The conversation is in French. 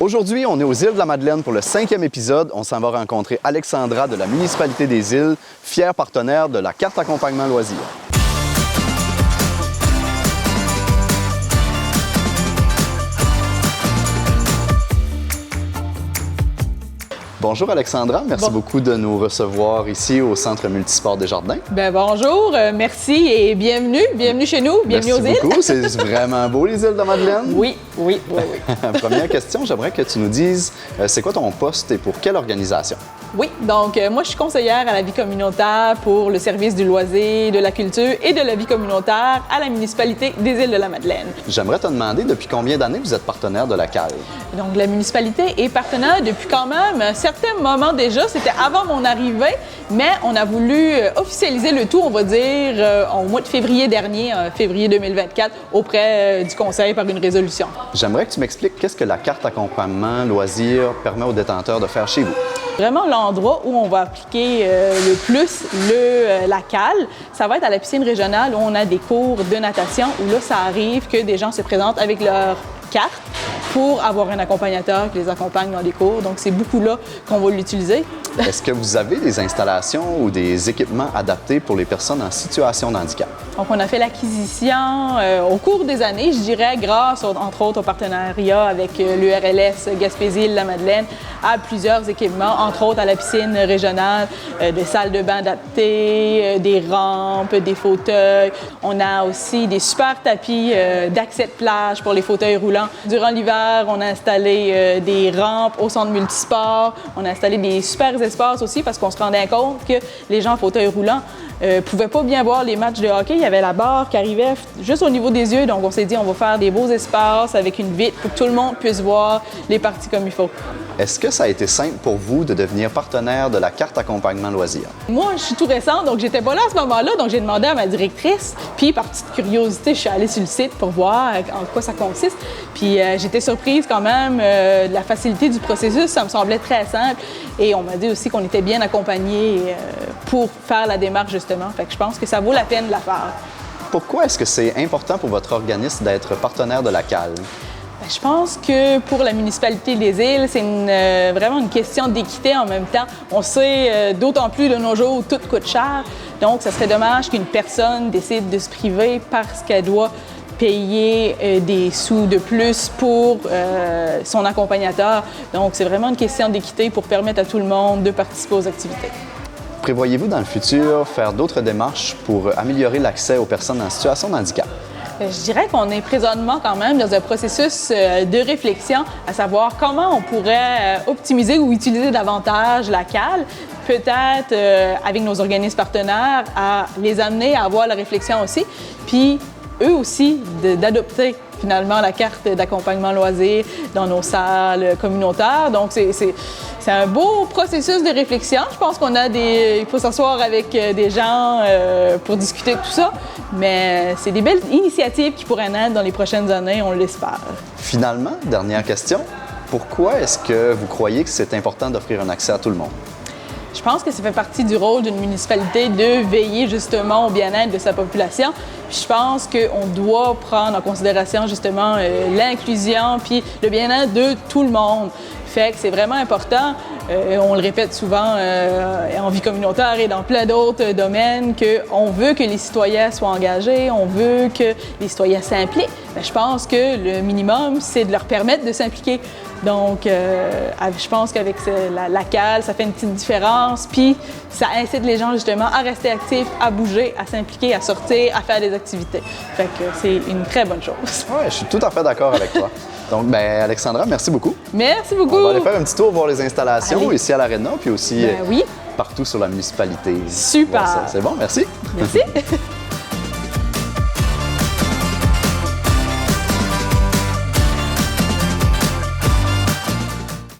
Aujourd'hui, on est aux îles de la Madeleine pour le 5e épisode. On s'en va rencontrer Alexandra de la municipalité des îles, fière partenaire de la carte accompagnement loisirs. Bonjour Alexandra, merci beaucoup de nous recevoir ici au Centre Multisport Desjardins. Bonjour, merci et bienvenue chez nous, bienvenue aux îles. Merci beaucoup, c'est vraiment beau les îles de la Madeleine. Oui. Première question, j'aimerais que tu nous dises, c'est quoi ton poste et pour quelle organisation? Oui, donc moi je suis conseillère à la vie communautaire pour le service du loisir, de la culture et de la vie communautaire à la municipalité des îles de la Madeleine. J'aimerais te demander depuis combien d'années vous êtes partenaire de la CAL? Donc la municipalité est partenaire depuis quand même un certain moment déjà, c'était avant mon arrivée, mais on a voulu officialiser le tout, on va dire, au mois de février dernier, février 2024, auprès du conseil par une résolution. J'aimerais que tu m'expliques qu'est-ce que la carte accompagnement loisirs permet aux détenteurs de faire chez vous. Vraiment, l'endroit où on va appliquer le plus la CAL, ça va être à la piscine régionale où on a des cours de natation, où là, ça arrive que des gens se présentent avec leur carte pour avoir un accompagnateur qui les accompagne dans les cours. Donc, c'est beaucoup là qu'on va l'utiliser. Est-ce que vous avez des installations ou des équipements adaptés pour les personnes en situation de handicap? Donc, on a fait l'acquisition au cours des années, je dirais, grâce, entre autres, au partenariat avec l'URLS Gaspésie-Île-de-la-Madeleine, à plusieurs équipements, entre autres à la piscine régionale, des salles de bain adaptées, des rampes, des fauteuils. On a aussi des super tapis d'accès de plage pour les fauteuils roulants. Durant l'hiver, on a installé des rampes au centre multisport. On a installé des super espaces aussi parce qu'on se rendait compte que les gens en fauteuil roulant ne pouvaient pas bien voir les matchs de hockey. Il y avait la barre qui arrivait juste au niveau des yeux. Donc, on s'est dit, on va faire des beaux espaces avec une vitre pour que tout le monde puisse voir les parties comme il faut. Est-ce que ça a été simple pour vous de devenir partenaire de la carte accompagnement loisirs? Moi, je suis tout récente, donc j'étais pas là à ce moment-là. Donc, j'ai demandé à ma directrice. Puis, par petite curiosité, je suis allée sur le site pour voir en quoi ça consiste. Puis, j'étais surprise quand même de la facilité du processus. Ça me semblait très simple. Et on m'a dit aussi qu'on était bien accompagnés pour faire la démarche, justement. Fait que je pense que ça vaut la peine de la faire. Pourquoi est-ce que c'est important pour votre organisme d'être partenaire de la CAL? Je pense que pour la municipalité des îles, c'est vraiment une question d'équité en même temps. On sait d'autant plus de nos jours où tout coûte cher. Donc, ça serait dommage qu'une personne décide de se priver parce qu'elle doit payer des sous de plus pour son accompagnateur. Donc, c'est vraiment une question d'équité pour permettre à tout le monde de participer aux activités. Prévoyez-vous dans le futur faire d'autres démarches pour améliorer l'accès aux personnes en situation de handicap? Je dirais qu'on est présentement quand même dans un processus de réflexion, à savoir comment on pourrait optimiser ou utiliser davantage la CAL, peut-être avec nos organismes partenaires, à les amener à avoir la réflexion aussi, puis eux aussi d'adopter finalement la carte d'accompagnement loisir dans nos salles communautaires. Donc, c'est un beau processus de réflexion. Je pense il faut s'asseoir avec des gens pour discuter de tout ça. Mais c'est des belles initiatives qui pourraient naître dans les prochaines années, on l'espère. Finalement, dernière question. Pourquoi est-ce que vous croyez que c'est important d'offrir un accès à tout le monde? Je pense que ça fait partie du rôle d'une municipalité de veiller justement au bien-être de sa population. Puis je pense qu'on doit prendre en considération justement l'inclusion puis le bien-être de tout le monde. Fait que c'est vraiment important, on le répète souvent en vie communautaire et dans plein d'autres domaines, qu'on veut que les citoyens soient engagés, on veut que les citoyens s'impliquent. Mais je pense que le minimum, c'est de leur permettre de s'impliquer. Donc, je pense qu'avec la CAL, ça fait une petite différence, puis ça incite les gens justement à rester actifs, à bouger, à s'impliquer, à sortir, à faire des activités. Fait que c'est une très bonne chose. Oui, je suis tout à fait d'accord avec toi. Donc, Alexandra, merci beaucoup. Merci beaucoup. On va aller faire un petit tour voir les installations ici à l'Arena, puis aussi oui. partout sur la municipalité. Super. C'est bon, merci. Merci.